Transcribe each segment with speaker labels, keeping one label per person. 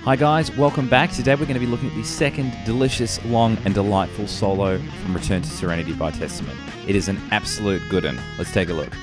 Speaker 1: Hi guys, welcome back. Today we're going to be looking at the second delicious, long and delightful solo from Return to Serenity by Testament. It is an absolute good one. Let's take a look.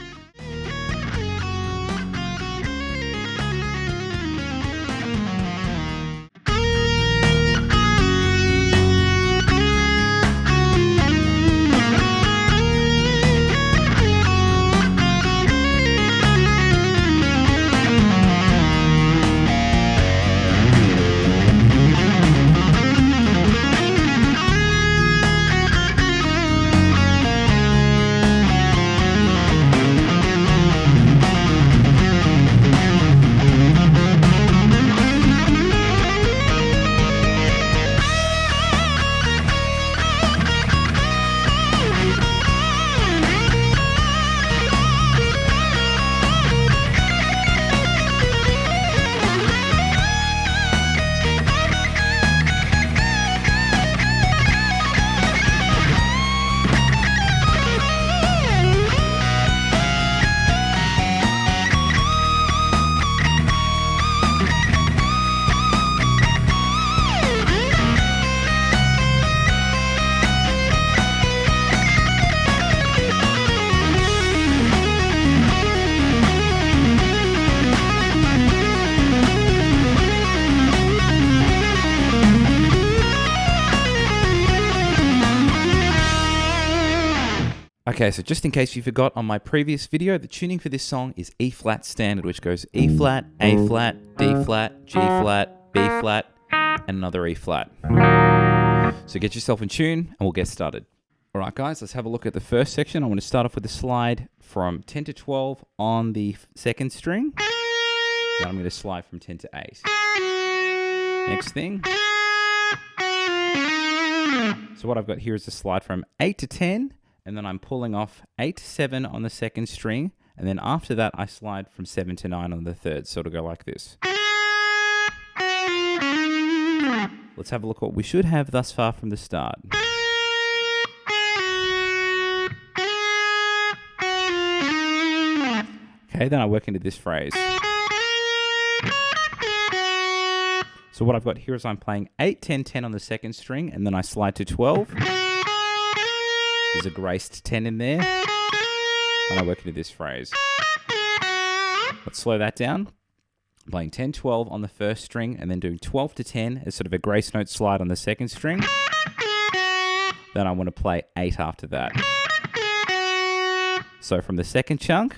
Speaker 1: Okay, so just in case you forgot, on my previous video, the tuning for this song is E flat standard, which goes E flat, A flat, D flat, G flat, B flat, and another E flat. So get yourself in tune and we'll get started. All right, guys, let's have a look at the first section. I want to start off with a slide from 10 to 12 on the second string. Then I'm going to slide from 10 to 8. Next thing. So what I've got here is a slide from 8 to 10. And then I'm pulling off 8 to 7 on the second string. And then after that, I slide from 7 to 9 on the third. So it'll go like this. Let's have a look at what we should have thus far from the start. Okay, then I work into this phrase. So what I've got here is I'm playing 8, 10, 10 on the second string. And then I slide to 12. There's a graced 10 in there, and I work into this phrase. Let's slow that down. I'm playing 10, 12 on the first string, and then doing 12 to 10 as sort of a grace note slide on the second string. Then I want to play 8 after that. So from the second chunk,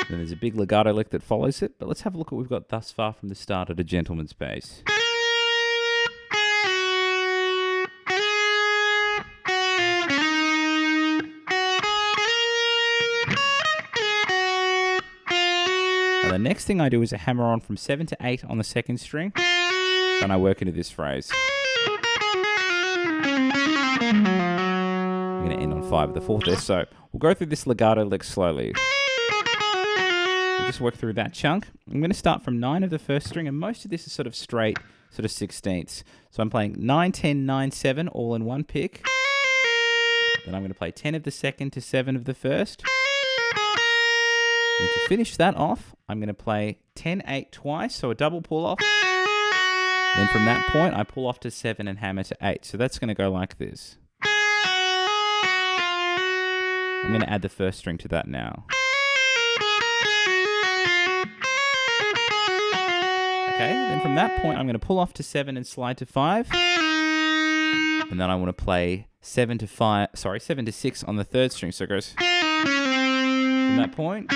Speaker 1: then there's a big legato lick that follows it, but let's have a look at what we've got thus far from the start at a gentleman's bass. The next thing I do is a hammer on from 7 to 8 on the second string. Then I work into this phrase. I'm going to end on 5 of the 4th there. So we'll go through this legato lick slowly. We'll just work through that chunk. I'm going to start from 9 of the first string, and most of this is sort of straight, sort of 16ths. So I'm playing 9, 10, 9, 7 all in one pick. Then I'm going to play 10 of the second to 7 of the first. And to finish that off, I'm going to play 10, 8 twice, so a double pull off. Then from that point, I pull off to 7 and hammer to 8. So that's going to go like this. I'm going to add the first string to that now. Okay, then from that point, I'm going to pull off to 7 and slide to 5. And then I want to play 7 to 6 on the third string. So it goes from that point.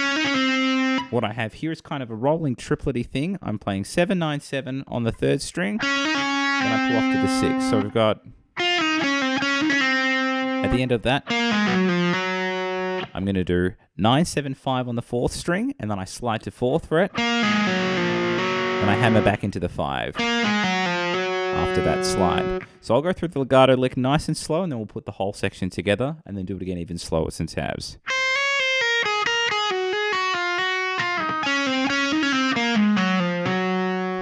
Speaker 1: What I have here is kind of a rolling triplety thing. I'm playing 7, 9, 7 on the third string. Then I pull off to the 6. So we've got, at the end of that, I'm going to do 9, 7, 5 on the fourth string. And then I slide to 4th fret. And I hammer back into the 5 after that slide. So I'll go through the legato lick nice and slow, and then we'll put the whole section together and then do it again even slower with some tabs.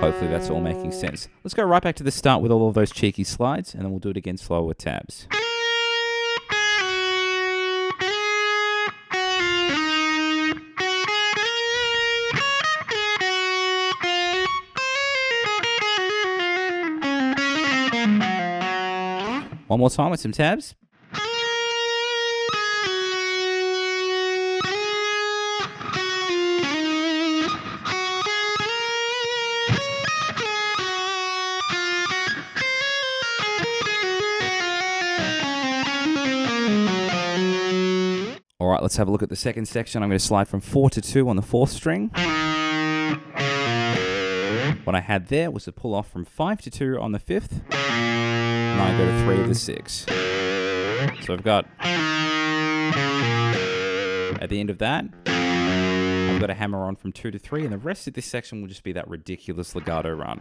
Speaker 1: Hopefully that's all making sense. Let's go right back to the start with all of those cheeky slides, and then we'll do it again slower with tabs. One more time with some tabs. All right, let's have a look at the second section. I'm going to slide from 4 to 2 on the 4th string. What I had there was a pull off from 5 to 2 on the 5th. And I go to 3 to the 6. So I've got, at the end of that, I've got a hammer on from 2 to 3, and the rest of this section will just be that ridiculous legato run.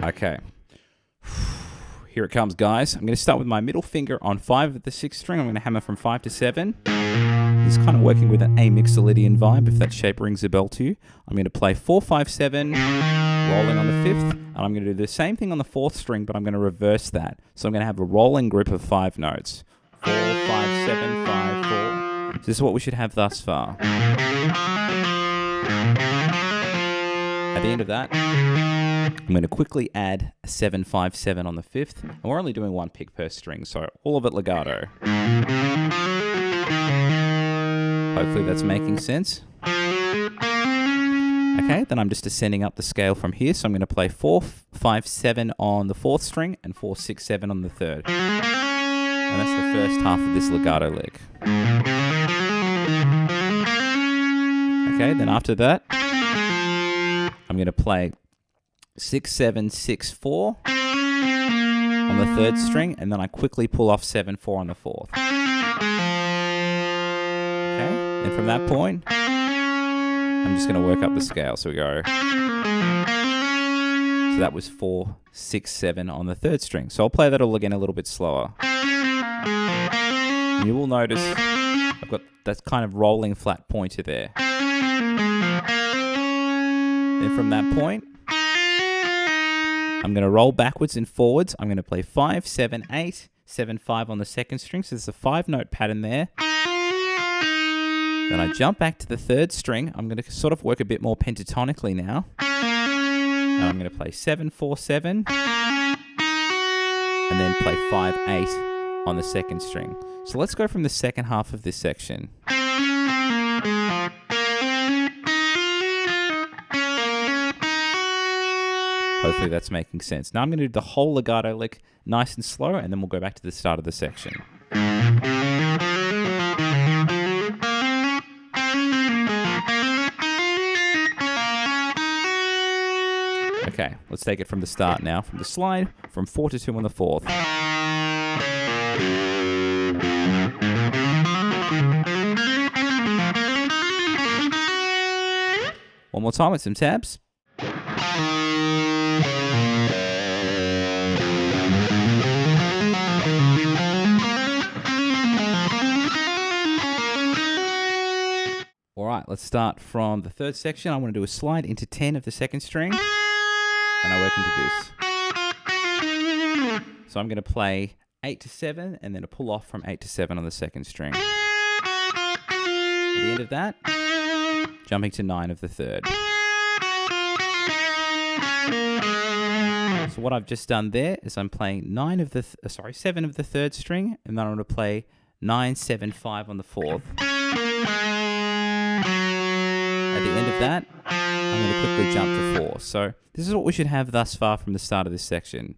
Speaker 1: Okay. Here it comes, guys. I'm going to start with my middle finger on 5 of the 6th string. I'm going to hammer from 5 to 7. It's kind of working with an A mixolydian vibe, if that shape rings a bell to you. I'm going to play 4, 5, 7, rolling on the 5th, and I'm going to do the same thing on the 4th string, but I'm going to reverse that. So I'm going to have a rolling group of 5 notes. 4, 5, 7, 5, 4. So this is what we should have thus far. At the end of that, I'm going to quickly add a 7, 5, 7 on the 5th, and we're only doing 1 pick per string, so all of it legato. Hopefully that's making sense. Okay, then I'm just ascending up the scale from here, so I'm going to play 4, 5, 7 on the 4th string, and 4, 6, 7 on the 3rd. And that's the first half of this legato lick. Okay, then after that, I'm going to play 6, 7, 6, 4 on the 3rd string, and then I quickly pull off 7, 4 on the 4th. Okay, and from that point, I'm just going to work up the scale. So we go. So that was 4, 6, 7 on the 3rd string. So I'll play that all again a little bit slower. And you will notice I've got that kind of rolling flat pointer there. Then from that point, I'm going to roll backwards and forwards. I'm going to play 5, 7, 8, 7, 5 on the 2nd string. So there's a 5-note pattern there. Then I jump back to the 3rd string. I'm going to sort of work a bit more pentatonically now. And I'm going to play 7, 4, 7. And then play 5, 8 on the 2nd string. So let's go from the second half of this section. Hopefully that's making sense. Now I'm going to do the whole legato lick nice and slow, and then we'll go back to the start of the section. Okay, let's take it from the start now. From the slide, from 4 to 2 on the 4th. One more time with some tabs. All right, let's start from the 3rd section. I want to do a slide into 10 of the 2nd string, and I work into this. So I'm going to play 8 to 7, and then a pull off from 8 to 7 on the 2nd string. At the end of that, jumping to 9 of the 3rd. So what I've just done there is I'm playing 7 of the 3rd string, and then I'm going to play 9, 7, 5 on the 4th. At the end of that, I'm going to quickly jump to 4. So this is what we should have thus far from the start of this section.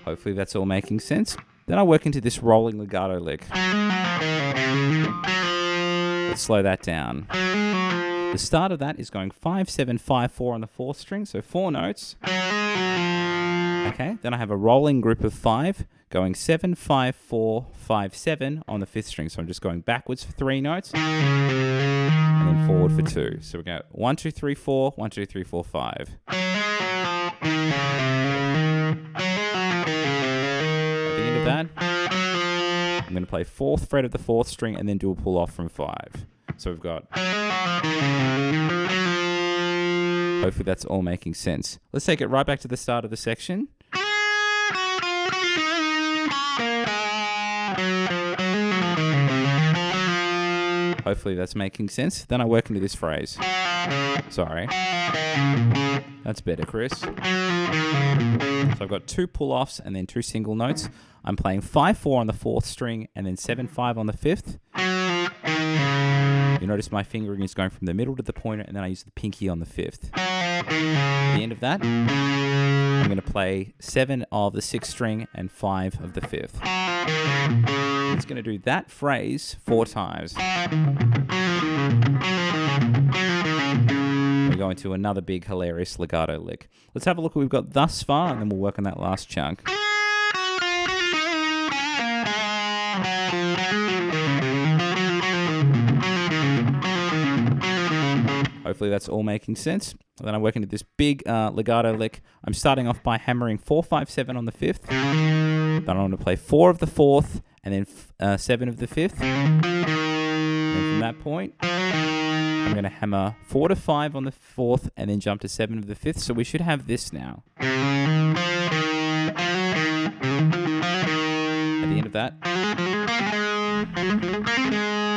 Speaker 1: Hopefully that's all making sense. Then I work into this rolling legato lick. Let's slow that down. The start of that is going 5, 7, 5, 4 on the 4th string, so 4 notes. Okay, then I have a rolling group of 5 going 7, 5, 4, 5, 7 on the 5th string. So I'm just going backwards for 3 notes and then forward for 2. So we go 1, 2, 3, 4, 1, 2, 3, 4, 5. At the end of that, I'm going to play 4th fret of the 4th string and then do a pull off from 5. So we've got... Hopefully that's all making sense. Let's take it right back to the start of the section. Hopefully that's making sense. Then I work into this phrase. Sorry. That's better, Chris. So I've got 2 pull-offs and then 2 single notes. I'm playing 5-4 on the 4th string and then 7-5 on the 5th. You notice my fingering is going from the middle to the pointer, and then I use the pinky on the 5th. At the end of that, I'm going to play 7 of the 6th string and 5 of the 5th. It's going to do that phrase 4 times. We go into another big hilarious legato lick. Let's have a look what we've got thus far, and then we'll work on that last chunk. Hopefully that's all making sense. Then I work into this big legato lick. I'm starting off by hammering 4, 5, 7 on the 5th. Then I'm going to play 4 of the 4th and then 7 of the 5th. And from that point, I'm going to hammer 4 to 5 on the 4th and then jump to 7 of the 5th. So we should have this now. At the end of that,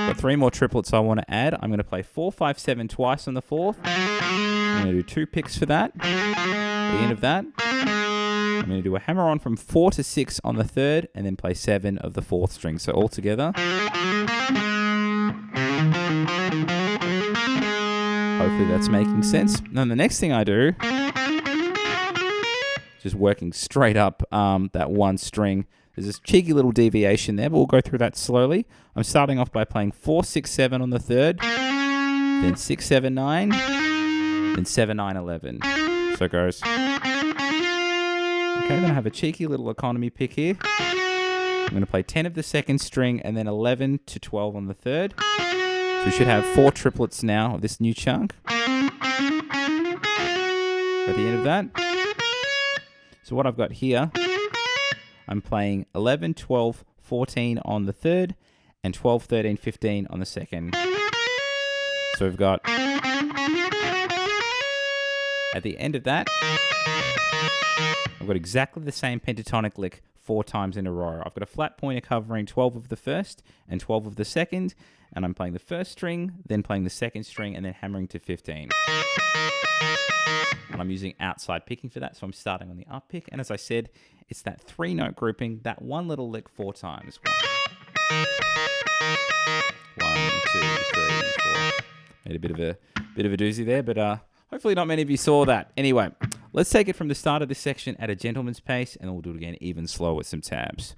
Speaker 1: got 3 more triplets I want to add. I'm going to play 4, 5, 7 twice on the 4th. I'm going to do 2 picks for that. At the end of that, I'm going to do a hammer on from 4 to 6 on the 3rd and then play 7 of the 4th string. So all together. Hopefully that's making sense. Then the next thing I do, just working straight up that 1 string. There's this cheeky little deviation there, but we'll go through that slowly. I'm starting off by playing 4, 6, 7 on the 3rd, then 6, 7, 9, then 7, 9, 11. So it goes. Okay, then I have a cheeky little economy pick here. I'm going to play 10 of the 2nd string and then 11 to 12 on the 3rd. So we should have 4 triplets now of this new chunk. At the end of that. So what I've got here, I'm playing 11, 12, 14 on the 3rd, and 12, 13, 15 on the 2nd. So we've got, at the end of that, I've got exactly the same pentatonic lick 4 times in a row. I've got a flat pointer covering 12 of the 1st and 12 of the 2nd, and I'm playing the 1st string, then playing the 2nd string, and then hammering to 15. And I'm using outside picking for that, so I'm starting on the up pick. And as I said, it's that 3-note grouping, that one little lick 4 times. 1, 2, 3, 4. Made a bit of a doozy there, but hopefully not many of you saw that. Anyway, let's take it from the start of this section at a gentleman's pace, and then we'll do it again even slower with some tabs.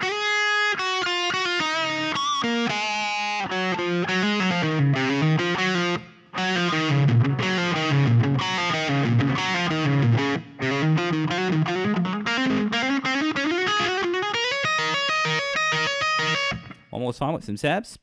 Speaker 1: One more time with some tabs.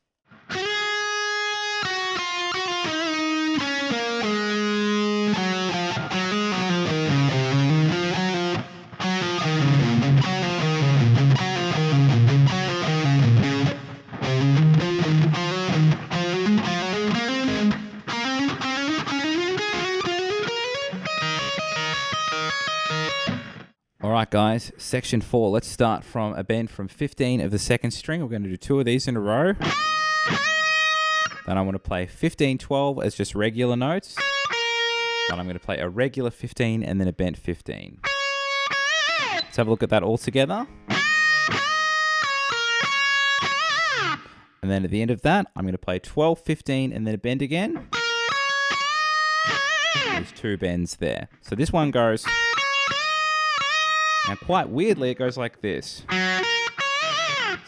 Speaker 1: Alright guys, section 4. Let's start from a bend from 15 of the 2nd string. We're going to do 2 of these in a row. Then I want to play 15, 12 as just regular notes. Then I'm going to play a regular 15 and then a bent 15. Let's have a look at that all together. And then at the end of that, I'm going to play 12, 15 and then a bend again. There's 2 bends there. So this one goes... Now, quite weirdly, it goes like this. So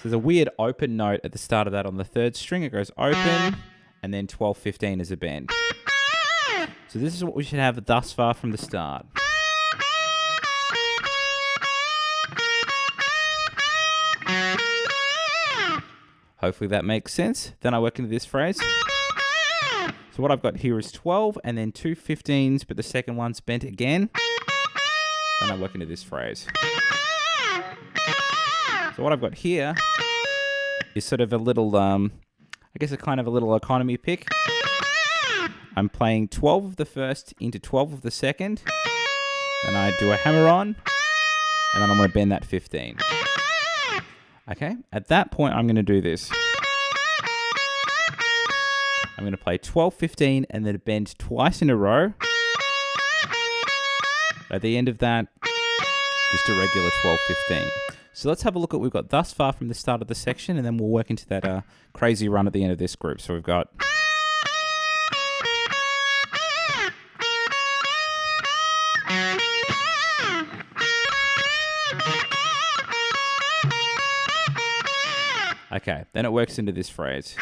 Speaker 1: there's a weird open note at the start of that on the 3rd string. It goes open, and then 12, 15 is a bend. So this is what we should have thus far from the start. Hopefully that makes sense. Then I work into this phrase. So what I've got here is 12, and then 2 15s, but the second one's bent again. Then I work into this phrase. So what I've got here is sort of a little, I guess a kind of a little economy pick. I'm playing 12 of the 1st into 12 of the 2nd. Then I do a hammer on, and then I'm going to bend that 15. Okay, at that point I'm going to do this. I'm going to play 12, 15, and then a bend twice in a row. At the end of that, just a regular 12, 15. So let's have a look at what we've got thus far from the start of the section, and then we'll work into that crazy run at the end of this group. So we've got... Okay, then it works into this phrase.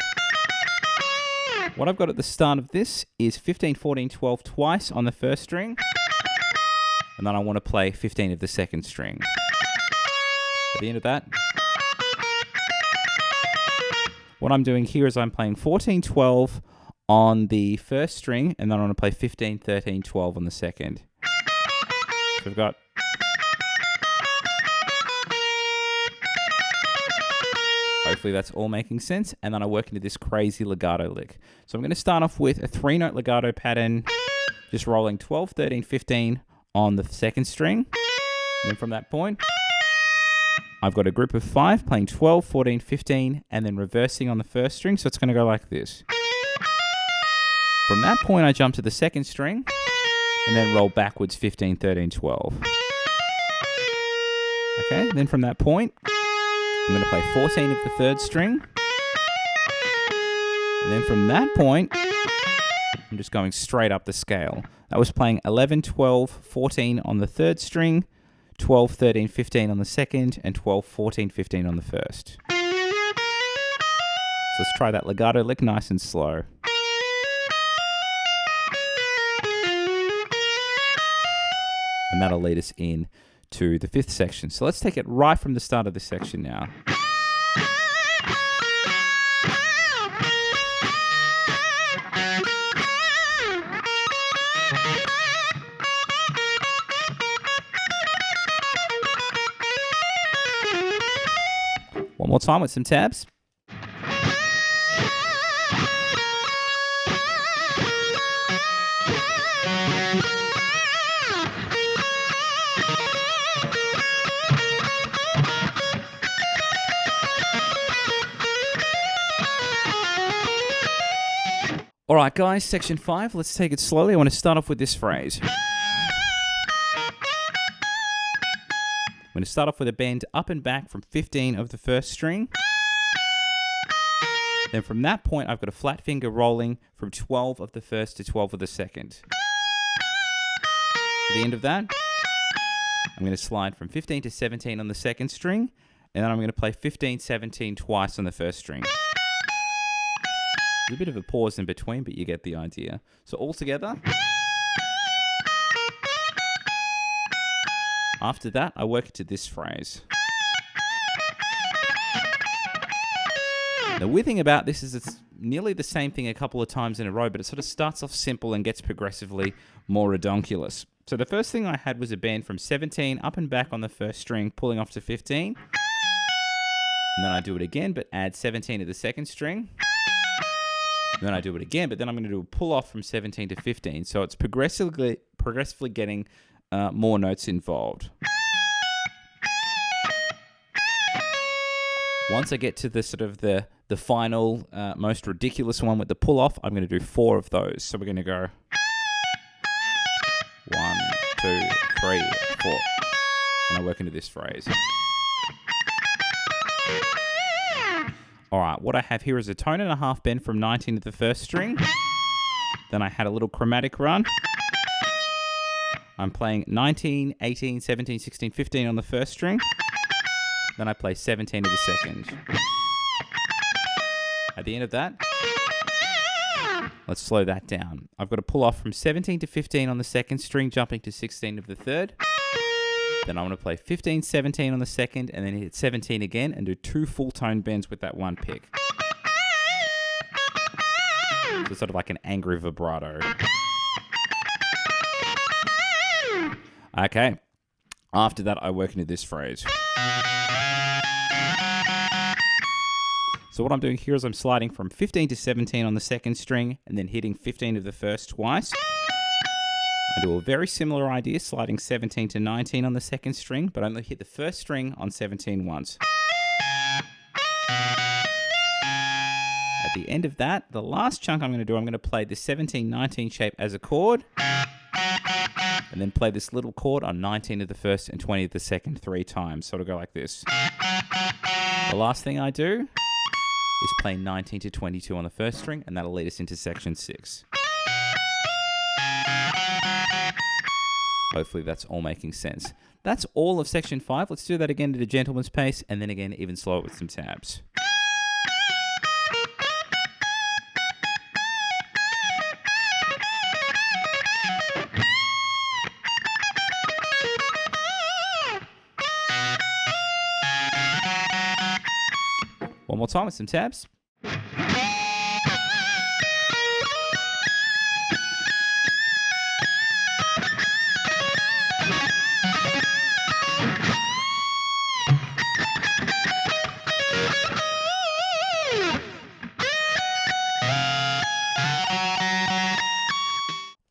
Speaker 1: What I've got at the start of this is 15, 14, 12 twice on the first string. And then I want to play 15 of the second string. At the end of that, what I'm doing here is I'm playing 14, 12 on the first string, and then I want to play 15, 13, 12 on the second. So we've got... Hopefully that's all making sense. And then I work into this crazy legato lick. So I'm going to start off with a 3-note legato pattern, just rolling 12, 13, 15 on the second string. And then from that point, I've got a group of 5 playing 12, 14, 15, and then reversing on the first string. So it's going to go like this. From that point, I jump to the second string and then roll backwards 15, 13, 12. Okay, then from that point, I'm going to play 14 of the third string. And then from that point, I'm just going straight up the scale. That was playing 11, 12, 14 on the third string, 12, 13, 15 on the second, and 12, 14, 15 on the first. So let's try that legato lick nice and slow. And that'll lead us in to the 5th section. So let's take it right from the start of this section now. One more time with some tabs. All right, guys, section 5. Let's take it slowly. I want to start off with this phrase. I'm going to start off with a bend up and back from 15 of the first string. Then from that point, I've got a flat finger rolling from 12 of the first to 12 of the second. At the end of that, I'm going to slide from 15 to 17 on the second string, and then I'm going to play 15, 17 twice on the first string. There's a bit of a pause in between, but you get the idea. So all together. After that, I work into this phrase. The weird thing about this is it's nearly the same thing a couple of times in a row, but it sort of starts off simple and gets progressively more redonkulous. So the first thing I had was a bend from 17 up and back on the first string, pulling off to 15. And then I do it again, but add 17 to the second string. And then I do it again, but then I'm going to do a pull off from 17 to 15. So it's progressively getting more notes involved. Once I get to the sort of the final, most ridiculous one with the pull off, I'm going to do 4 of those. So we're going to go 1, 2, 3, 4. And I work into this phrase. All right, what I have here is a tone and a half bend from 19 to the first string. Then I had a little chromatic run. I'm playing 19, 18, 17, 16, 15 on the first string. Then I play 17 to the second. At the end of that, let's slow that down. I've got to pull off from 17 to 15 on the second string, jumping to 16 of the third. Then I want to play 15, 17 on the second, and then hit 17 again and do 2 full tone bends with that one pick. So sort of like an angry vibrato. Okay. After that, I work into this phrase. So what I'm doing here is I'm sliding from 15 to 17 on the second string and then hitting 15 of the first twice. I do a very similar idea, sliding 17 to 19 on the second string, but I only hit the first string on 17 once. At the end of that, the last chunk I'm going to do, I'm going to play the 17-19 shape as a chord, and then play this little chord on 19 of the first and 20 of the second 3 times. So it'll go like this. The last thing I do is play 19 to 22 on the first string, and that'll lead us into section 6. Hopefully that's all making sense. That's all of section 5. Let's do that again at a gentleman's pace, and then again even slower with some tabs. One more time with some tabs.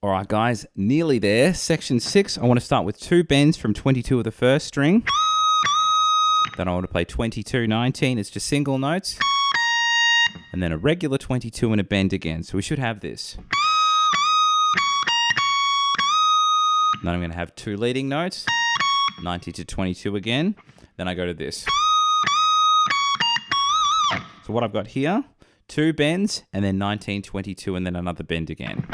Speaker 1: All right, guys, nearly there. Section 6, I want to start with 2 bends from 22 of the first string. Then I want to play 22-19. It's just single notes. And then a regular 22 and a bend again. So we should have this. Then I'm going to have 2 leading notes. 90 to 22 again. Then I go to this. So what I've got here, 2 bends, and then 19, 22, and then another bend again.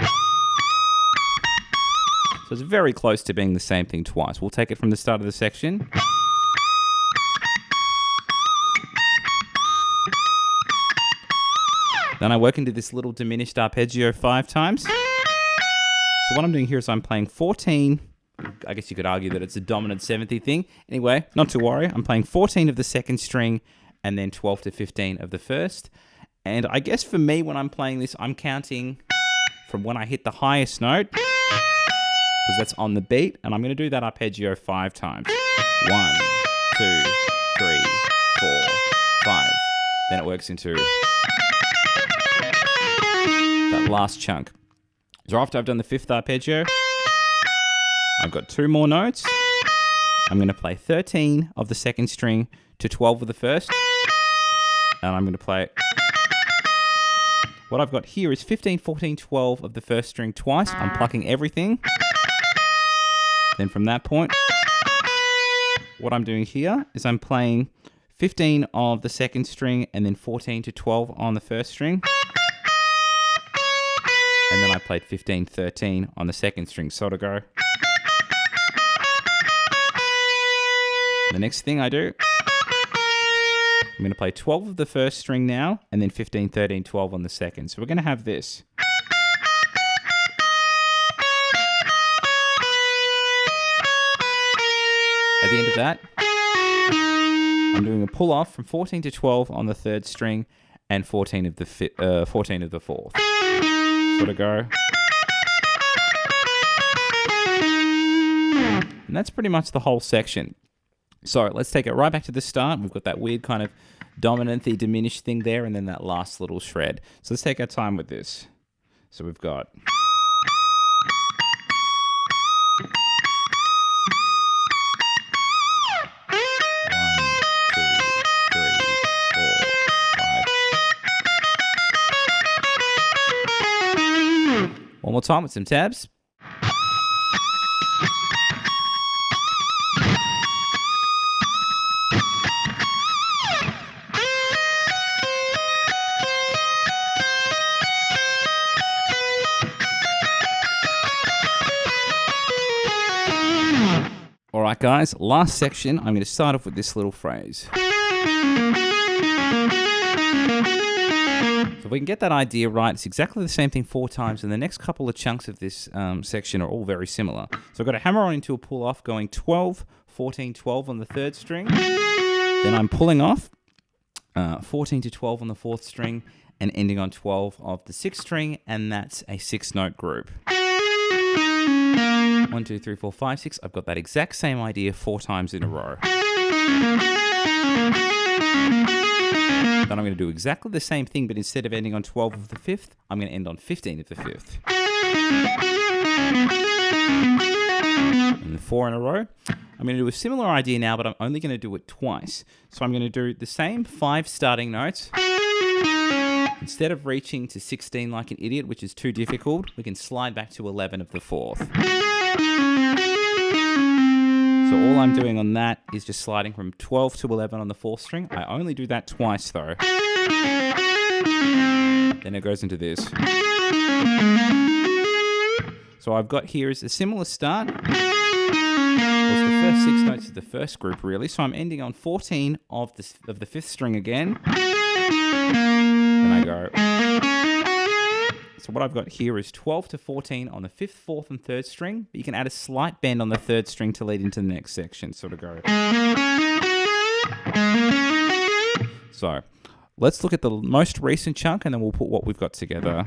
Speaker 1: So it's very close to being the same thing twice. We'll take it from the start of the section. Then I work into this little diminished arpeggio 5 times. So what I'm doing here is I'm playing 14. I guess you could argue that it's a dominant 70 thing. Anyway, not to worry. I'm playing 14 of the second string and then 12 to 15 of the first. And I guess for me, when I'm playing this, I'm counting from when I hit the highest note, because that's on the beat. And I'm going to do that arpeggio 5 times. 1, 2, 3, 4, 5. Then it works into that last chunk. So after I've done the 5th arpeggio, I've got 2 more notes. I'm going to play 13 of the second string to 12 of the first. And I'm going to play... What I've got here is 15, 14, 12 of the first string twice. I'm plucking everything. Then from that point, what I'm doing here is I'm playing 15 of the second string and then 14 to 12 on the first string. And then I played 15, 13 on the second string. So to go. The next thing I do, I'm going to play 12 of the first string now, and then 15, 13, 12 on the second. So we're going to have this. At the end of that, I'm doing a pull off from 14 to 12 on the third string, and 14 of the 14 of the fourth. So to go. And that's pretty much the whole section. So let's take it right back to the start. We've got that weird kind of dominant-y diminished thing there, and then that last little shred. So let's take our time with this. So we've got... One more time with some tabs. All right, guys, last section, I'm going to start off with this little phrase. So if we can get that idea right, it's exactly the same thing 4 times, and the next couple of chunks of this section are all very similar. So I've got to hammer on into a pull off, going 12, 14, 12 on the third string. Then I'm pulling off 14 to 12 on the fourth string, and ending on 12 of the sixth string, and that's a 6-note group. 1, 2, 3, 4, 5, 6. I've got that exact same idea 4 times in a row. Then I'm going to do exactly the same thing, but instead of ending on 12 of the 5th, I'm going to end on 15 of the 5th. And 4 in a row. I'm going to do a similar idea now, but I'm only going to do it twice. So I'm going to do the same 5 starting notes, Instead of reaching to 16 like an idiot, which is too difficult, we can slide back to 11 of the 4th. So all I'm doing on that is just sliding from 12 to 11 on the 4th string. I only do that twice though. Then it goes into this. So I've got here is a similar start. Well, it's the first 6 notes of the first group really. So I'm ending on 14 of the 5th string again. Then I go. So what I've got here is 12 to 14 on the 5th, 4th, and 3rd string. But you can add a slight bend on the 3rd string to lead into the next section. Sort of go. So let's look at the most recent chunk and then we'll put what we've got together.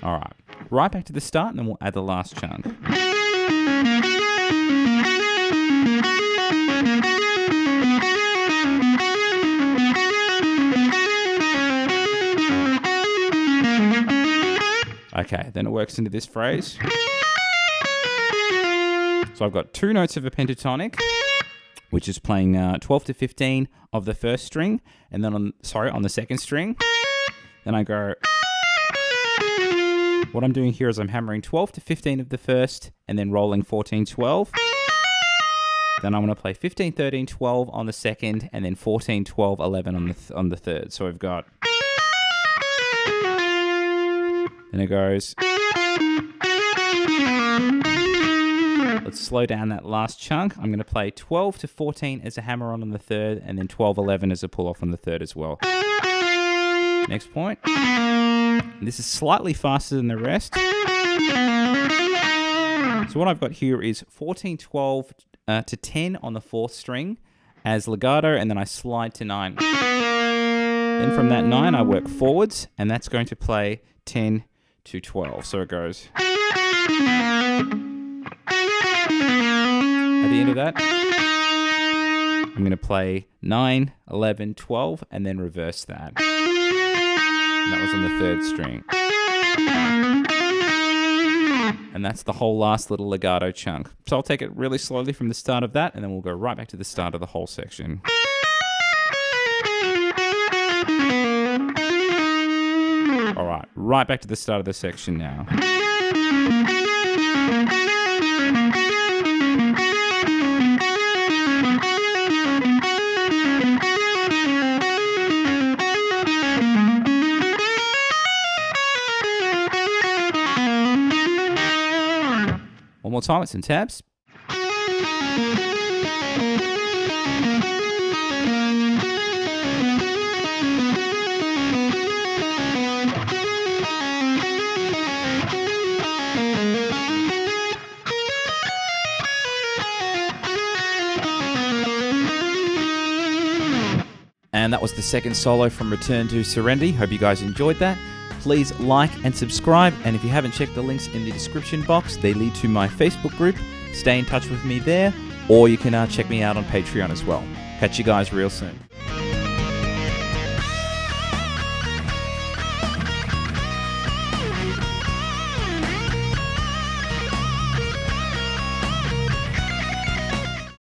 Speaker 1: All right, right back to the start and then we'll add the last chunk. Okay, then it works into this phrase. So I've got 2 notes of a pentatonic, which is playing 12 to 15 of the 1st string, and then on the 2nd string. Then I go. What I'm doing here is I'm hammering 12 to 15 of the 1st, and then rolling 14, 12. Then I'm going to play 15, 13, 12 on the 2nd, and then 14, 12, 11 on the 3rd. So I've got. Then it goes. Let's slow down that last chunk. I'm going to play 12 to 14 as a hammer-on the 3rd, and then 12, 11 as a pull-off on the 3rd as well. Next point. This is slightly faster than the rest. So what I've got here is 14, 12 to 10 on the 4th string as legato, and then I slide to 9. Then from that 9, I work forwards, and that's going to play 10 to 12. So it goes. At the end of that, I'm going to play 9, 11, 12, and then reverse that. And that was on the 3rd string. And that's the whole last little legato chunk. So I'll take it really slowly from the start of that, and then we'll go right back to the start of the whole section. All right, right back to the start of the section now. One more time with some tabs. And that was the second solo from Return to Serenity. Hope you guys enjoyed that. Please like and subscribe. And if you haven't checked the links in the description box, they lead to my Facebook group. Stay in touch with me there, or you can check me out on Patreon as well. Catch you guys real soon.